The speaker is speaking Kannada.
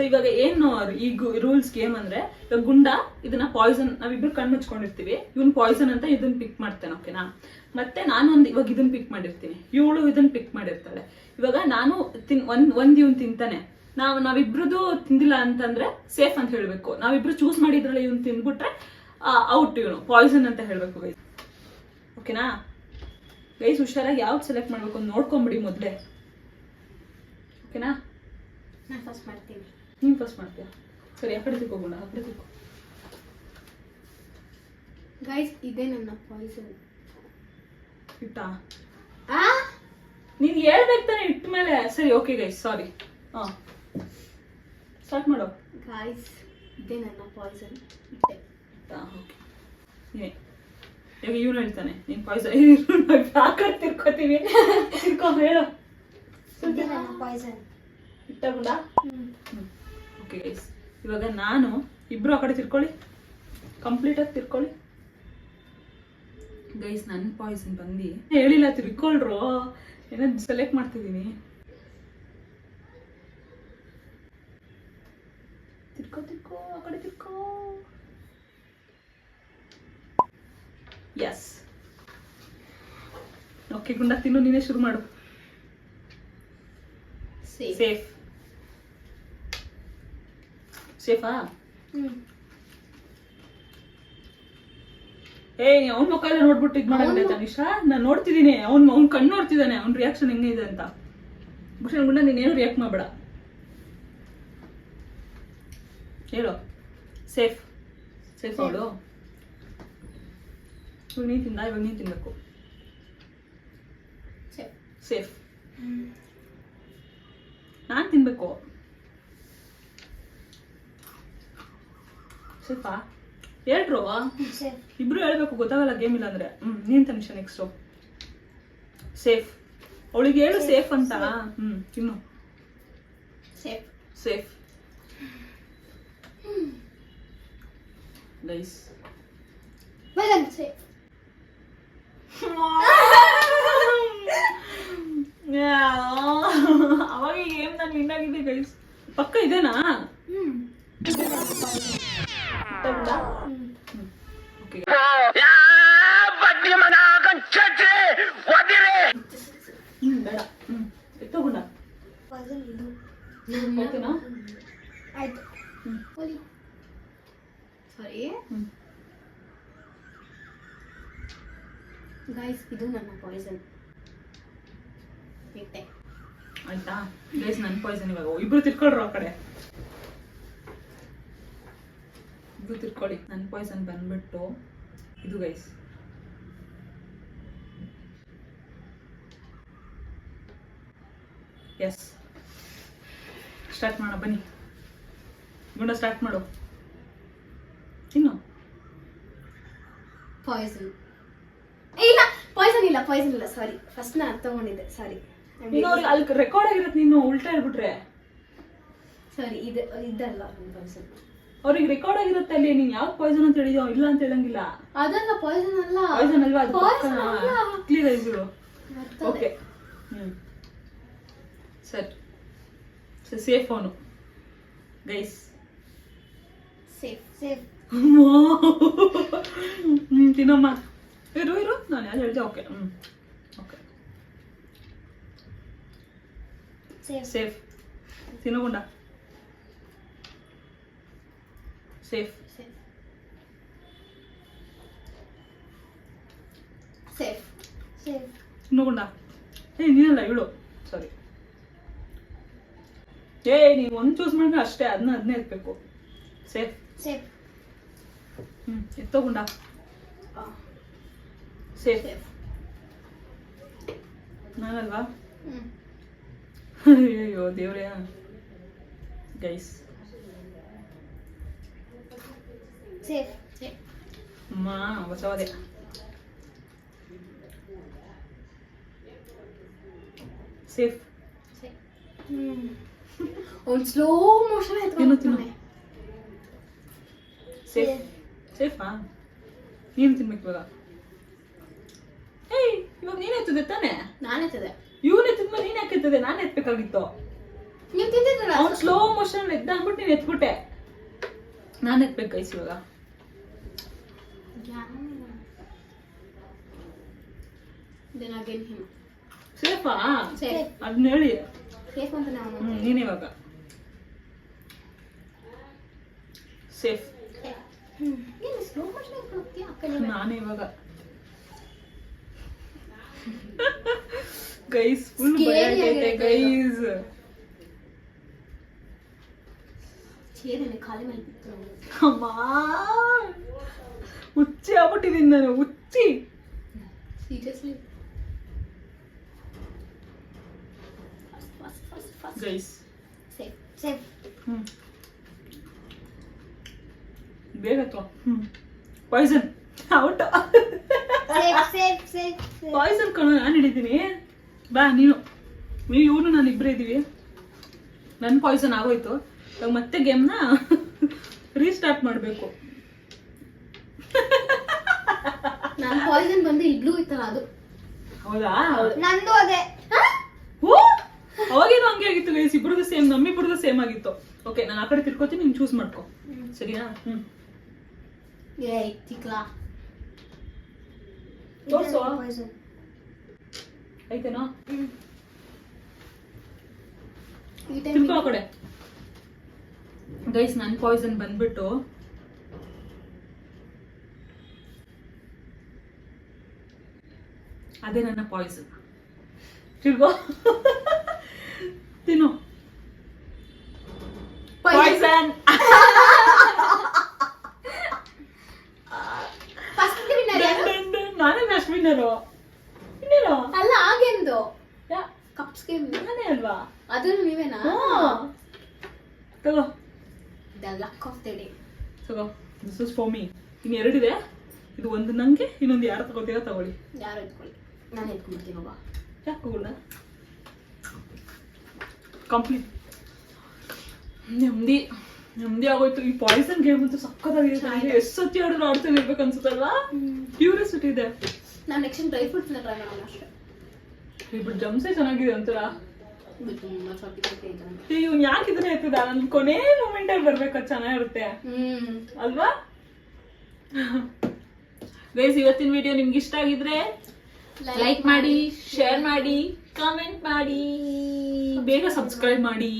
ಸೊ ಇವಾಗ ಏನು ಈಗ ರೂಲ್ಸ್ ಗೇಮ್ ಅಂದ್ರೆ, ಇವಾಗ ಗುಂಡ ಇದನ್ನ ಪಾಯ್ಸನ್, ನಾವಿಬ್ರು ಕಣ್ಣು ಮುಚ್ಕೊಂಡಿರ್ತೀವಿ, ಇವನ್ ಪಾಯ್ಸನ್ ಅಂತ ಇದನ್ನ ಪಿಕ್ ಮಾಡ್ತೇನೆ, ಓಕೆನಾ. ಮತ್ತೆ ನಾನೊಂದು ಇವಾಗ ಇದನ್ನ ಪಿಕ್ ಮಾಡಿರ್ತೀನಿ, ಇವಳು ಇದನ್ನ ಪಿಕ್ ಮಾಡಿರ್ತಾಳೆ. ಇವಾಗ ನಾನು ಒಂದ್ ಇವನ್ ತಿಂತಾನೆ, ನಾವಿಬ್ರದ್ದು ತಿಂದಿಲ್ಲ ಅಂತಂದ್ರೆ ಸೇಫ್ ಅಂತ ಹೇಳ್ಬೇಕು. ನಾವಿಬ್ರು ಚೂಸ್ ಮಾಡಿದ್ರಲ್ಲ ಇವನ್ ತಿಂದ್ಬಿಟ್ರೆ ಔಟ್, ಇವನು ಪಾಯ್ಸನ್ ಅಂತ ಹೇಳ್ಬೇಕು ಗೈಸ್, ಓಕೆನಾ. ಗೈಸ್ ಹುಷಾರಾಗಿ ಯಾವ್ದು ಸೆಲೆಕ್ಟ್ ಮಾಡ್ಬೇಕು ಅಂತ ನೋಡ್ಕೊಂಬಿಡಿ ಮೊದಲೇ, ಓಕೆನಾ. ನಾನು ಫಸ್ಟ್ ಮಾಡ್ತೀನಿ. ನೀನು ಫಸ್ಟ್ ಮಾಡ್ತೀಯ, ಸರಿ. ಆ ಕಡೆ ತಿಳ್ಕೊಬೋಣ, ಆ ಕಡೆ ತಿಳ್ಕೊ. ಗೈಸ್ ಇದೇ ನನ್ನ ಪಾಯ್ಸನ್. ಇಟ್ಟಾ ನೀನ್ ಹೇಳ್ಬೇಕು ತಾನೆ ಇಟ್ಟ ಮೇಲೆ. ಸರಿ ಓಕೆ ಗೈಸ್, ಸಾರಿ. ಹಾ ಸ್ಟಾರ್ಟ್ ಮಾಡು. ಗೈಸ್ ಇದೇ ನನ್ನ ಪಾಯ್ಸನ್. ಓಕೆ, ಈಗ ಇವನು ಹೇಳ್ತಾನೆ ನೀನ್ ಪಾಯ್ಸನ್. ಯಾಕಡೆ ತಿರ್ಕೋತೀವಿ, ತಿರ್ಕೊ ಹೇಳು. ಇದೇ ನನ್ನ ಪಾಯ್ಸನ್. ಇಟ್ಟಗುಂಡ. ಓಕೆ ಗೈಸ್, ಇವಾಗ ನಾನು ಇಬ್ರು ಆ ಕಡೆ ತಿರ್ಕೊಳ್ಳಿ, ಕಂಪ್ಲೀಟ್ ಆಗಿ ತಿರ್ಕೊಳ್ಳಿ. ಗೈಸ್ ನನ್ನ ಪಾಯ್ಸನ್ ಬಂದು ಹೇಳಿಲ್ಲ, ತಿರ್ಕೊಳ್ರು, ಏನಾದ್ರು ಸೆಲೆಕ್ಟ್ ಮಾಡ್ತಿದ್ದೀನಿ. ತಿರ್ಕೋ ತಿರ್ಕೋ, ಆ ಕಡೆ ತಿರ್ಕೋ. ಎಸ್. ಓಕೆ ಗುಂಡ, ತಿನ್ನು, ನೀನೇ ಶುರು ಮಾಡು. ಸೇಫ್. ಸೇಫಾ? ಅವ್ನ ಮುಖ ಎಲ್ಲ ನೋಡ್ಬಿಟ್ಟು ಇದ್ ಮಾಡಂಗಿಲ್ಲ ತನಿಷಾ, ನಾನು ನೋಡ್ತಿದ್ದೀನಿ. ಅವ್ನ್ ಕಣ್ಣು ನೋಡ್ತಿದ್ದಾನೆ, ಅವ್ನ ರಿಯಾಕ್ಷನ್ ಹೆಂಗಿದೆ ಅಂತ. ಭೂಷಣ್ ಗುಂಡ ನೀನೇನು ರಿಯಾಕ್ಟ್ ಮಾಡಬೇಡ, ಹೇಳು. ಸೇಫ್. ಸೇಫ್ ಅವಳು. ಇವಾಗ ನೀನ್ ತಿಂದ, ಇವಾಗ ನೀನ್ ತಿನ್ಬೇಕು. ಸೇಫ್. ನಾನ್ ತಿನ್ಬೇಕು. ಸೇಫಾ? ಹೇಳ್ರು, ಇಬ್ರು ಹೇಳ್ಬೇಕು, ಗೊತ್ತಾಗಲ್ಲ ಗೇಮ್ ಇಲ್ಲ ಅಂದ್ರೆ. ನೀನ್ ತನಿಷಾ ನೆಕ್ಸ್ಟ್. ಸೇಫ್. ಅವಳಿಗೆ ಹೇಳು ಸೇಫ್ ಅಂತ. ತಿನ್ನು. ಸೇಫ್. ಸೇಫ್. Guys safe. ಅವಾಗ ಈ ಗೇಮ್ ನಾನು ವಿನ್ ಆಗಿದ್ದೆ ಗೈಸ್. ಪಕ್ಕ ಇದೇನಾ? ಬೇಡ. ಎತ್ತೋಗುಣ ಓಕೆನಾ? ಆಯ್ತು. ಸಾರಿ ಗೈಸ್, ಇದು ನನ್ನ ಪಾಯ್ಸನ್. ಇಟ್ಟೆ. ಆಯ್ತಾ ಗೈಸ್, ನನ್ನ ಪಾಯ್ಸನ್. ಇವಾಗ ಇಬ್ರು ತಿರ್ಕೊಳ್ರು ಆ ಕಡೆ, ಇಬ್ರು ತಿರ್ಕೊಳ್ಳಿ. ನನ್ನ ಪಾಯ್ಸನ್ ಬಂದ್ಬಿಟ್ಟು ಇದು ಗೈಸ್. ಎಸ್, ಸ್ಟಾರ್ಟ್ ಮಾಡೋಣ ಬನ್ನಿ. ಗುಂಡ ಸ್ಟಾರ್ಟ್ ಮಾಡು. ಇನ್ನು ಪಾಯ್ಸನ್ ಇಲ್ಲ, ಪಾಯ್ಸನ್ ಇಲ್ಲ, ಪಾಯ್ಸನ್ ಇಲ್ಲ. ಸಾರಿ, ಫಸ್ಟ್ ನಾನು ತಗೊಂಡಿದ್ದೆ. ಸಾರಿ. ಈಗ ಅವ್ರಿಗೆ ಅಲ್ಲಿ ರೆಕಾರ್ಡ್ ಆಗಿರುತ್ತೆ, ನೀನು ಉಲ್ಟಾ ಹೇಳ್ಬಿಟ್ರೆ. ಸಾರಿ, ಇದಲ್ಲ ಪಾಯ್ಸನ್. ಅವ್ರಿಗೆ ರೆಕಾರ್ಡ್ ಆಗಿರುತ್ತೆ ಅಲ್ಲಿ, ನೀನ್ ಯಾವ್ದು ಪಾಯ್ಸನ್ ಅಂತ ಹೇಳಿದ್ಯೋ ಇಲ್ಲ ಅಂತ ಹೇಳಂಗಿಲ್ಲ. ಅದಲ್ಲ ಪಾಯ್ಸನ್ ಅಲ್ಲ. ಪಾಯ್ಸನ್ ಅಲ್ವಾ? ಅದು ಕ್ಲಿಯರ್ ಆಯ್ತು. ಓಕೆ, ಸರಿ. ಸೇಫ್ ಅವನು ಗೈಸ್. ಸೇಫ್. ಸೇಫ್. ತಿನ್ನಮ್ಮ. ಇರು ಇರು, ನಾನು ಯಾರು ಹೇಳಿದೆ. ಓಕೆ. Okay, safe. ತಿನ್ನಗುಂಡ. ಸೇಫ್. ಸೇಫ್. ಸೇಫ್. ತಿನ್ನಗುಂಡ. ನೀನಲ್ಲ ಇವಳು, ಸಾರಿ. ನೀವು ಒಂದು ಚೂಸ್ ಮಾಡಿದ್ರೆ ಅಷ್ಟೇ, ಅದನ್ನೇ ಎತ್ಬೇಕು. ಸೇಫ್. ಸೇಫ್. ಎತ್ತೋಗುಂಡ. ಸೇಫ್. ನಾನಲ್ವಾ? ಅಯ್ಯೋ ದೇವ್ರೇ ಗೈಸ್. ಸೇಫ್. ಅಮ್ಮ ಬಸವದೆ. ಸೇಫ್. ಒಂದು ಸ್ಲೋ ಮೋಷನ್ ತಿನ್ನು. ಸೇಫ್. ಸೇಫಾ? ನೀನು ತಿನ್ಬೇಕು ಇವಾಗ. ಇವಾಗ ನೀನ್ ಎತ್ತದೆ ತಾನೆ? ನಾನೇ ಎತ್ತದೆ. ಇವನು ಎತ್ತಿದ್ಮೇಲೆ ನೀನ್ ಯಾಕೆ ಎತ್ತದೆ? ನಾನು ಎತ್ಬೇಕಾಗಿತ್ತು. ನೀವು ತಿಂತಿದ್ರಲ್ಲ ಅವ್ನು ಸ್ಲೋ ಮೋಷನ್ ಎದ್ದ ಅಂದ್ಬಿಟ್ಟು ನೀನ್ ಎತ್ಬಿಟ್ಟೆ. ನಾನು ಎತ್ಬೇಕು ಗೈಸ್ ಇವಾಗ. then again him ಸೇಫಾ? safe ಅದನ್ನ ಹೇಳಿ. safe ಅಂತ ನಾವು ನೀನ್ ಇವಾಗ ಸೇಫ್. ಏನು ಸ್ಲೋ ಮೋಷನ್ ಕೊಡ್ತೀಯಾ ಅಕ್ಕ ನಾನು ಇವಾಗ ಗೈಸ್ ಫುಲ್ ಭಯ ಆಗೈತೆ ಗೈಸ್. ಚೇರಿನ ಖಾಲಿ ಮೇಲೆ ಬಿತ್ತು ಅಮ್ಮ ಹುಚ್ಚಿ ಆಗ್ಬಿಟ್ಟಿದ್ದೀನಿ ನಾನು, ಹುಚ್ಚಿ. ಸೀರಿಯಸ್ಲಿ ಗೈಸ್ ಸೇಫ್ ಸೇಫ್ ಬೇಗ poison out. Safe safe safe poison ಕಣ ನಾನು ಹಿಡಿತೀನಿ. ಬಾ ನೀನು ಇವನು ನಾನು ಇಬ್ಬರೇ ಇದ್ದೀವಿ. ನನ್ನ ಪಾಯ್ಸನ್ ಆಗೋಯ್ತು. ಇವಾಗ ಮತ್ತೆ ಗೇಮ್ನ ರೀಸ್ಟಾರ್ಟ್ ಮಾಡಬೇಕು. ನಾನು ಪಾಯ್ಸನ್ ಬಂದು ಇಡ್ಲು ಇತ್ತಲ್ಲ ಅದು. ಹೌದಾ? ನಂದು ಅದೇ. ಓ ಅವಾಗೇನು ಹಂಗೆ ಆಗಿತ್ತು ಗೈಸ್, ಇಬ್ರದ್ದು ಸೇಮ್, ನಮ್ಮಿಬ್ರದ್ದು ಸೇಮ್ ಆಗಿತ್ತು. ಓಕೆ ನಾನು ಆ ಕಡೆ ತಿರ್ಕೋತೀನಿ, ನೀನು ಚೂಸ್ ಮಾಡ್ಕೊ ಸರಿನಾ? ಏಯ್ ತಿಕ್ಲಾ ತೋರ್ಸು ಆಯ್ತೇನೋ? ತಿರ್ಕೋ ಆ ಕಡೆ. ಗೈಸ್ ನನ್ನ ಪಾಯ್ಸನ್ ಬಂದ್ಬಿಟ್ಟು ಅದೇ ನನ್ನ ಪಾಯ್ಸನ್. ತಿರ್ಗೋ ತಿನ್ನು. ಪಾಯ್ಸನ್ ಫಸ್ಟ್ ವಿನ್ನರ್ ಯಾರು? ನಾನೇ ಮ್ಯಾಚ್ ವಿನ್ನರು. ಇನ್ನೇನು? ಅಲ್ಲ ಆಗೇಂದು ಕಪ್ಸ್ ಗೇಮ್ ನಾನೇ ಅಲ್ವಾ? ಅದು ನೀವೇನಾ? ತಗೋ the luck of the day. ತಗೋ, ದಿಸ್ ಇಸ್ ಫಾರ್ ಮೀ. ಇನ್ನು ಎರಡಿದೆ, ಇದು ಒಂದು ನಂಗೆ, ಇನ್ನೊಂದು ಯಾರು ತಗೋತೀರಾ ತಗೊಳ್ಳಿ. ಯಾರು ಎತ್ಕೊಳ್ಳಿ, ನಾನು ಎತ್ಕೊಂಡ್ಬಿಡ್ತೀನಿ ಬಾಬಾ. ಯಾಕೆ ತಗೊಳ್ಳ? ಕಂಪ್ಲೀಟ್ ನೆಮ್ಮದಿ ನೆಮ್ಮದಿ ಆಗೋಯ್ತು. ಈ ಪಾಯ್ಸನ್ ಗೇಮ್ ಅಂತೂ ಸಕ್ಕತ್ತಾಗಿದೆ. ಎಷ್ಟು ಸತಿ ಆಡಿದ್ರು ಆಡ್ತಾನೆ ಇರ್ಬೇಕು ಅನ್ಸುತ್ತಲ್ವಾ? ಕ್ಯೂರಿಯಾಸಿಟಿ ಇದೆ. ನಾನು ನೆಕ್ಸ್ಟ್ ಡ್ರೈ ಫ್ರೂಟ್ಸ್ನ ಟ್ರೈ ಮಾಡೋಣ ಅಷ್ಟೇ. ಇಬ್ಬರು ಜಮ್ಸೆ ಚೆನ್ನಾಗಿದೆ ಅಂತಾರ. ತುಂಬಾ ಚಾಕ್ಲೇಟ್ ಐತೆ. ಇವ್ನು ಯಾಕೆ ಇದನ್ನ ಎತ್ತದ? ನನ್ ಕೊನೆ ಮೂಮೆಂಟ್ ಅಲ್ಲಿ ಬರ್ಬೇಕು, ಅದು ಚೆನ್ನಾಗಿರುತ್ತೆ ಅಲ್ವಾ? ಗೈಸ್ ಇವತ್ತಿನ ವಿಡಿಯೋ ನಿಮ್ಗೆ ಇಷ್ಟ ಆಗಿದ್ರೆ ಲೈಕ್ ಮಾಡಿ, ಶೇರ್ ಮಾಡಿ, ಕಾಮೆಂಟ್ ಮಾಡಿ, ಬೇಗ ಸಬ್ಸ್ಕ್ರೈಬ್ ಮಾಡಿ.